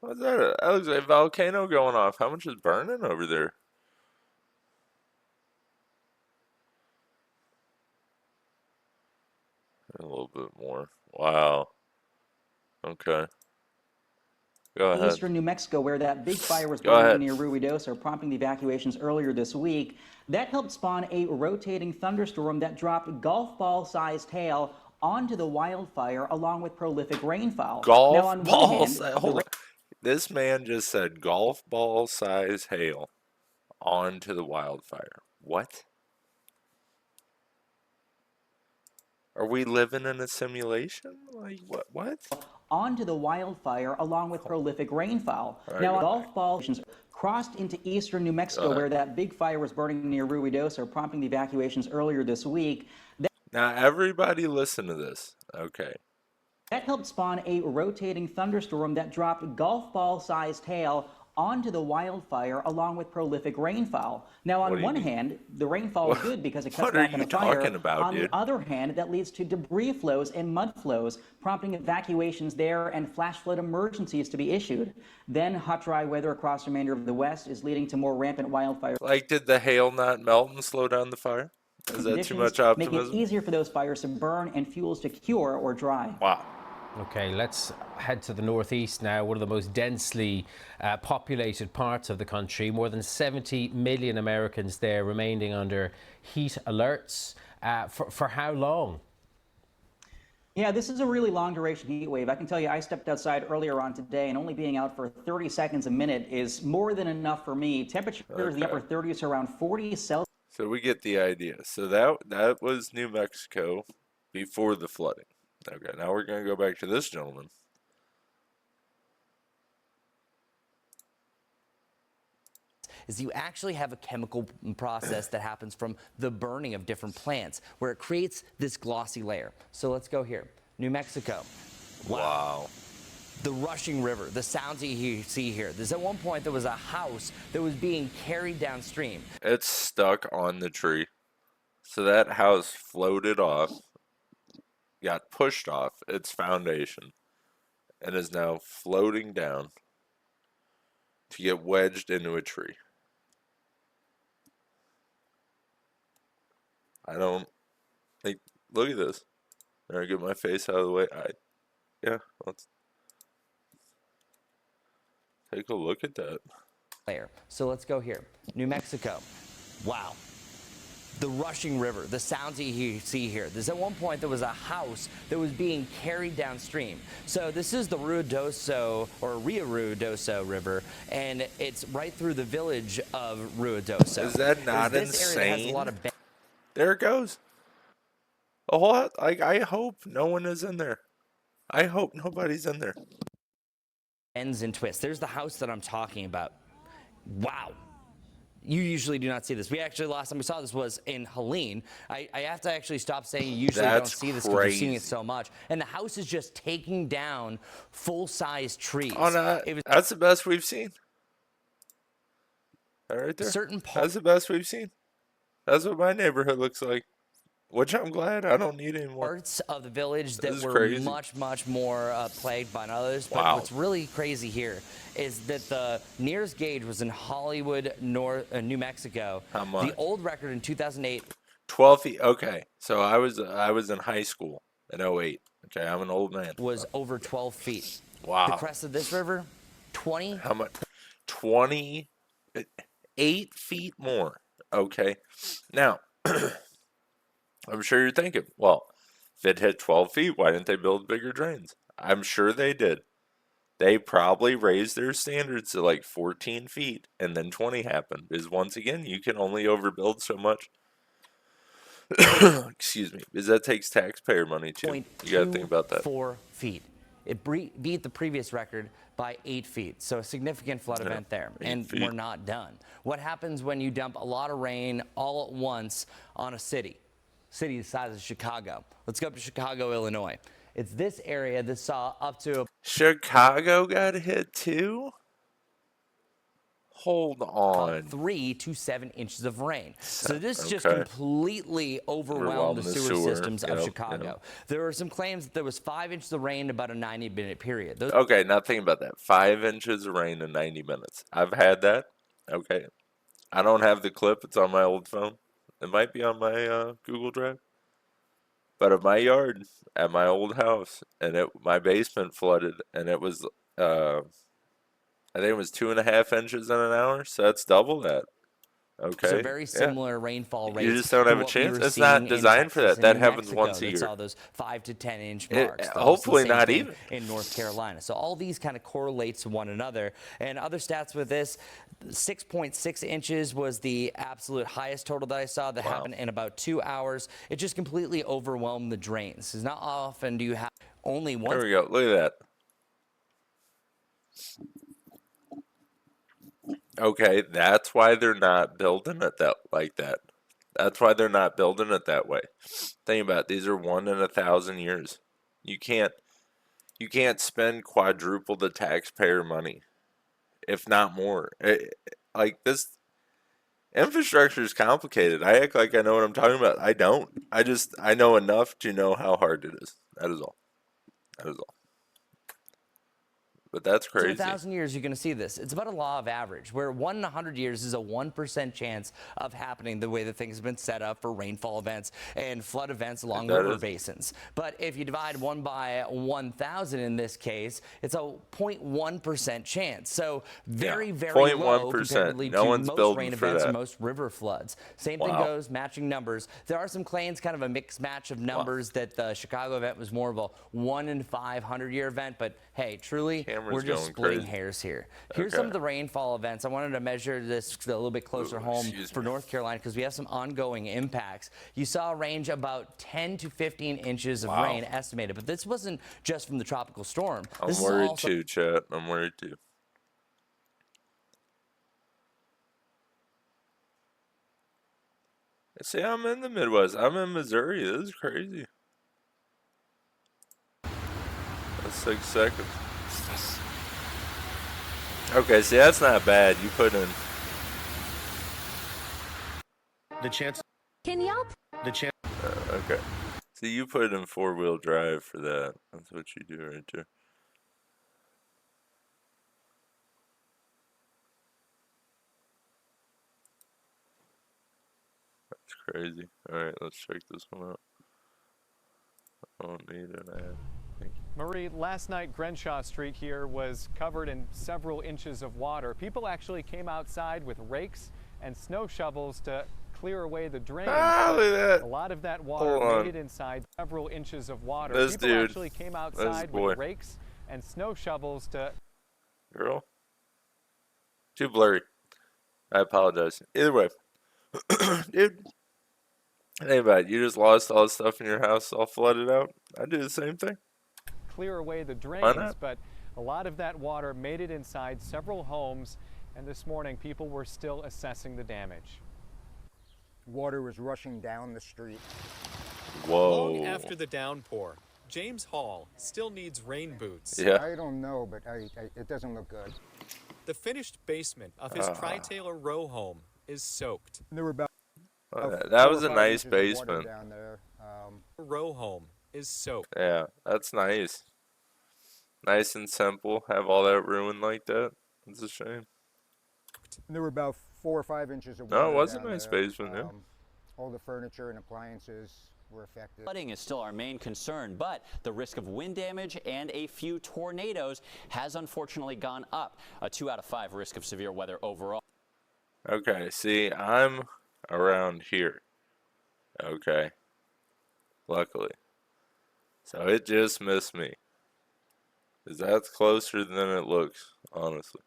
What's that? That looks like a volcano going off. How much is burning over there? A little bit more. Wow. Okay. Go ahead. Eastern New Mexico, where that big fire was Go burning ahead. near Ruidoso, prompting the evacuations earlier this week. That helped spawn a rotating thunderstorm that dropped golf ball-sized hail onto the wildfire, along with prolific rainfall. Now, Golf on one ball hand, size. Hold on. This man just said golf ball size hail onto the wildfire. What? Are we living in a simulation? Like what? What? onto the wildfire, along with prolific rainfall. All right, Now, go golf balls crossed into eastern New Mexico, where that big fire was burning near Ruidoso, prompting the evacuations earlier this week. Now everybody listen to this. Okay. That helped spawn a rotating thunderstorm that dropped golf ball-sized hail onto the wildfire, along with prolific rainfall. Now, on one hand, the rainfall is good because it cuts back on the fire. What are you talking about, on dude? the other hand, that leads to debris flows and mud flows, prompting evacuations there and flash flood emergencies to be issued. Then, hot, dry weather across the remainder of the West is leading to more rampant wildfire. Like, did the hail not melt and slow down the fire? Is that too much optimism? Make it easier for those fires to burn and fuels to cure or dry. Wow. Okay, let's head to the northeast now, one of the most densely populated parts of the country. More than 70 million Americans there remaining under heat alerts. For how long? Yeah, this is a really long duration heat wave. I can tell you, I stepped outside earlier on today, and only being out for 30 seconds a minute is more than enough for me. Temperatures in the upper 30s, around 40 Celsius. So we get the idea. So that was New Mexico before the flooding. Okay, now we're going to go back to this gentleman. Is you actually have a chemical process that happens from the burning of different plants where it creates this glossy layer. So let's go here. New Mexico. Wow. The rushing river, the sounds that you see here. There's at one point there was a house that was being carried downstream. It's stuck on the tree. So that house floated off, got pushed off its foundation, and is now floating down to get wedged into a tree. I don't like. Look at this. There, get my face out of the way. Yeah, let's take a look at that. So let's go here. New Mexico. Wow. The rushing river, the sounds that you see here. There's at one point there was a house that was being carried downstream. So this is the Ruidoso or Rio Ruidoso River, and it's right through the village of Ruidoso. Is that not insane? There it goes. A whole lot. Like, I hope no one is in there. I hope nobody's in there. Ends and twists. There's the house that I'm talking about. Wow. You usually do not see this. We actually, last time we saw this was in Helene. I have to actually stop saying you usually don't see this because you're seeing it so much. And the house is just taking down full-size trees. That's the best we've seen. That right there. That's the best we've seen. That's what my neighborhood looks like. Which I'm glad I don't need anymore. Parts of the village that were much more plagued by others. But what's really crazy here is that the nearest gauge was in Hollywood, New Mexico. How much? The old record in 2008. 12 feet. Okay, so I was in high school in 08. Okay, I'm an old man. Was over 12 feet. Wow. The crest of this river, 20. How much? 28 feet more. Okay, now. I'm sure you're thinking, well, if it hit 12 feet, why didn't they build bigger drains? I'm sure they did. They probably raised their standards to like 14 feet, and then 20 happened. Because once again, you can only overbuild so much. Excuse me. Because that takes taxpayer money, too. You got to think about that. 4 feet. It beat the previous record by 8 feet. So a significant flood event there. And we're not done. What happens when you dump a lot of rain all at once on a city? City the size of Chicago. Let's go up to Chicago, Illinois. It's this area that saw up to... Chicago got hit too? Hold on. 3 to 7 inches of rain. So this just Okay. completely overwhelmed the sewer systems of Chicago. There were some claims that there was 5 inches of rain in about a 90-minute period. Okay, now think about that. 5 inches of rain in 90 minutes. I've had that. Okay. I don't have the clip. It's on my old phone. It might be on my Google Drive. But at my yard, at my old house, and my basement flooded, and it was, I think it was 2.5 inches in an hour, so that's double that. Okay. So very similar rainfall rates. You just don't have a chance. It's not designed for that. That happens once a year. Saw those 5 to 10 inch marks. Hopefully not even in North Carolina. So all these kind of correlate to one another. And other stats with this, 6.6 inches was the absolute highest total that I saw that happened in about 2 hours. It just completely overwhelmed the drains. It's not often do you have only one. There we go. Look at that. Okay, that's why they're not building it like that. That's why they're not building it that way. Think about it. These are 1 in 1,000 years. You can't spend quadruple the taxpayer money, if not more. Like this infrastructure is complicated. I act like I know what I'm talking about. I don't. I know enough to know how hard it is. That is all. That is all. But that's crazy. In 1,000 years, you're going to see this. It's about a law of average, where 1 in 100 years is a 1% chance of happening the way that things have been set up for rainfall events and flood events along river basins. But if you divide 1 by 1,000 in this case, it's a 0.1% chance. So very, very low comparatively to most rain events and most river floods. Same thing goes, matching numbers. There are some claims, kind of a mixed match of numbers, that the Chicago event was more of a 1 in 500 year event. But hey, truly, we're just splitting hairs here. Here's some of the rainfall events. I wanted to measure this a little bit closer home for North Carolina because we have some ongoing impacts. You saw a range about 10 to 15 inches of rain estimated, but this wasn't just from the tropical storm. I'm worried too, Chet. I'm worried too. See, I'm in the Midwest. I'm in Missouri. This is crazy. That's 6 seconds. Okay, see, that's not bad. You put in the chance. Can y'all? The chance. Okay. See, you put in 4-wheel drive for that. That's what you do right there. That's crazy. Alright, let's check this one out. I don't need an ad. Marie, last night Crenshaw Street here was covered in several inches of water. People actually came outside with rakes and snow shovels to clear away the drains. A lot of that water made it inside several inches of water. People actually came outside with rakes and snow shovels to... Girl? Too blurry. I apologize. Either way. Dude. Think about it. You just lost all the stuff in your house all flooded out. I do the same thing. Clear away the drains, but a lot of that water made it inside several homes, and this morning people were still assessing the damage. Water was rushing down the street. Whoa. Long after the downpour, James Hall still needs rain boots. Yeah. I don't know, but it doesn't look good. The finished basement of his Tri-Taylor row home is soaked. There were about that was a nice basement. Down there. Row home is soaked. Yeah, that's nice. Nice and simple. Have all that ruined like that. It's a shame. There were about 4 or 5 inches of water. No, it was a down nice there. basement. Yeah. All the furniture and appliances were affected. Flooding is still our main concern, but the risk of wind damage and a few tornadoes has unfortunately gone up. A 2 out of 5 risk of severe weather overall. Okay, see, I'm around here. Okay. Luckily. So it just missed me. Because that's closer than it looks, honestly.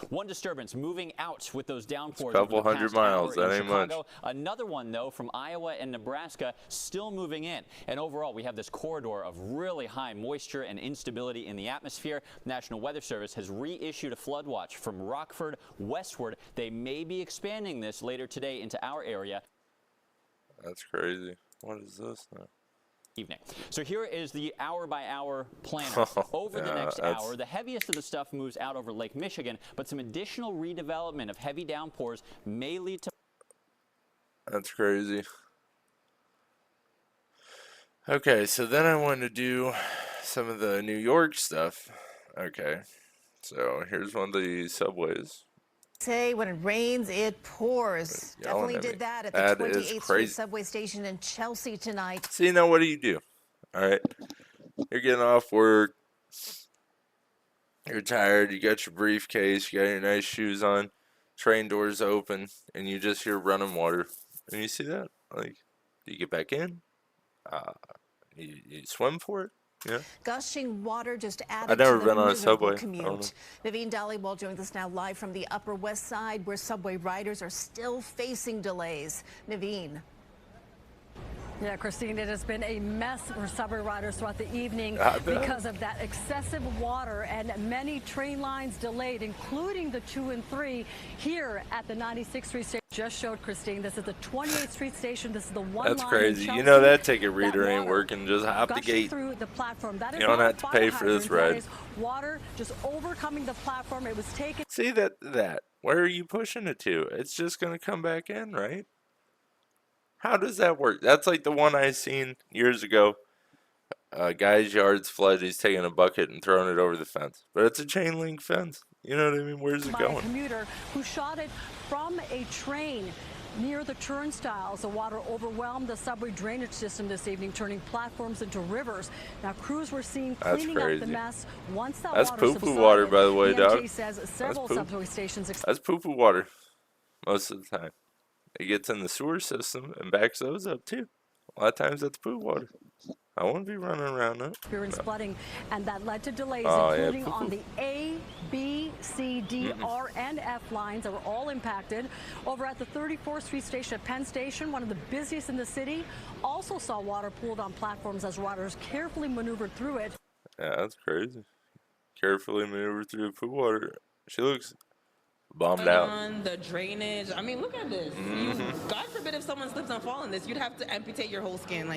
One disturbance moving out with those downpours. A couple hundred miles, that ain't much. Another one, though, from Iowa and Nebraska, still moving in. And overall, we have this corridor of really high moisture and instability in the atmosphere. National Weather Service has reissued a flood watch from Rockford westward. They may be expanding this later today into our area. That's crazy. What is this now? evening. So here is the hour-by-hour planner. Over the next hour, the heaviest of the stuff moves out over Lake Michigan, but some additional redevelopment of heavy downpours may lead to... That's crazy. Okay, so then I want to do some of the New York stuff. Okay, so here's one of the subways. Say when it rains, it pours. Definitely did that at the 28th Street subway station in Chelsea tonight. See, now what do? All right, you're getting off work. You're tired. You got your briefcase. You got your nice shoes on. Train doors open, and you just hear running water. And you see that? Like, do you get back in? You swim for it? Yeah. Gushing water just added I've never to been the on a miserable subway. commute. Naveen Dhaliwal joins us now live from the Upper West Side, where subway riders are still facing delays. Naveen. Yeah, Christine, it has been a mess for subway riders throughout the evening because of that excessive water and many train lines delayed, including the 2 and 3 here at the 96th Street station. Just showed Christine. This is the 28th Street station. This is the one That's line crazy. in Chelsea. You know that ticket reader ain't working. Just hop the gate. Through the platform. That is you don't have not to a pay fire for this hydrant. ride. That is water just overcoming the platform. It was taken. See that? Where are you pushing it to? It's just gonna come back in, right? How does that work? That's like the one I seen years ago. Guy's yard's flooded. He's taking a bucket and throwing it over the fence. But it's a chain link fence. You know what I mean? Where's it By going? a commuter who shot it from a train near the turnstiles. The water overwhelmed the subway drainage system this evening, turning platforms into rivers. Now, crews were seen cleaning up the mess once that That's water poo-poo subsided. water, by the way, the MTA dog. says several subway stations. That's poo-poo water most of the time. It gets in the sewer system and backs those up too. A lot of times that's poo water. I wouldn't be running around that. Experienced flooding, and that led to delays, including on the A, B, C, D, R, and F lines that were all impacted. Over at the 34th Street station at Penn Station, one of the busiest in the city, also saw water pooled on platforms as riders carefully maneuvered through it. Yeah, that's crazy. Carefully maneuver through the poo water. She looks bombed out. On the drainage. I mean, look at this. God forbid if someone slips and falls in this, you'd have to amputate your whole skin.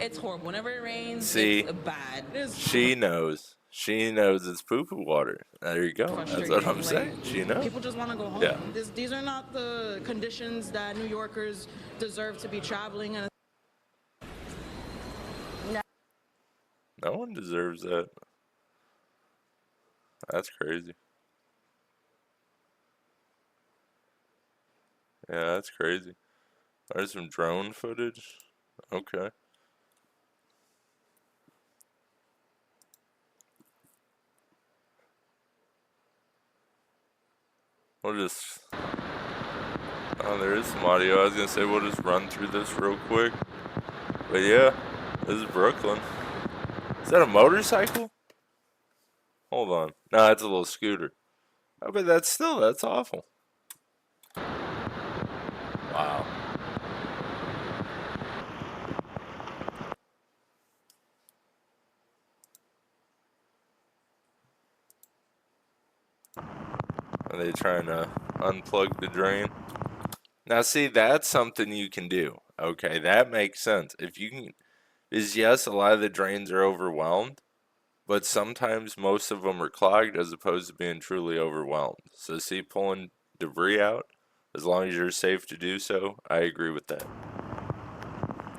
It's horrible. Whenever it rains, it's bad. She knows. She knows it's poo-poo water. There you go. That's what I'm saying. She knows. People just want to go home. Yeah. These are not the conditions that New Yorkers deserve to be traveling in. No one deserves that. That's crazy. Yeah, that's crazy. There's some drone footage. Okay. We'll just... Oh, there is some audio. I was going to say we'll just run through this real quick. But yeah, this is Brooklyn. Is that a motorcycle? Hold on. No, that's a little scooter. Oh, but that's awful. Wow. Are they trying to unplug the drain? Now, see, that's something you can do. Okay, that makes sense. If you can, yes, a lot of the drains are overwhelmed, but sometimes most of them are clogged as opposed to being truly overwhelmed. So, see, pulling debris out, as long as you're safe to do so, I agree with that.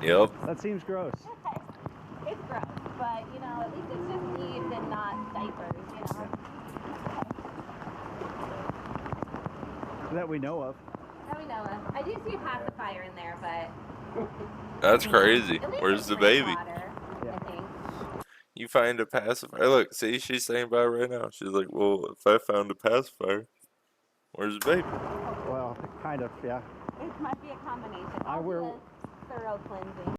Yep. That seems gross. It's gross, but, at least it's just leaves and not diapers, That we know of. That we know of. I do see a pacifier in there, but... That's crazy. Where's the baby? Water, I think. You find a pacifier. Look, see, she's saying about it right now. She's like, well, if I found a pacifier, where's the baby? Well, kind of, yeah. It might be a combination. I wear... Thorough cleansing.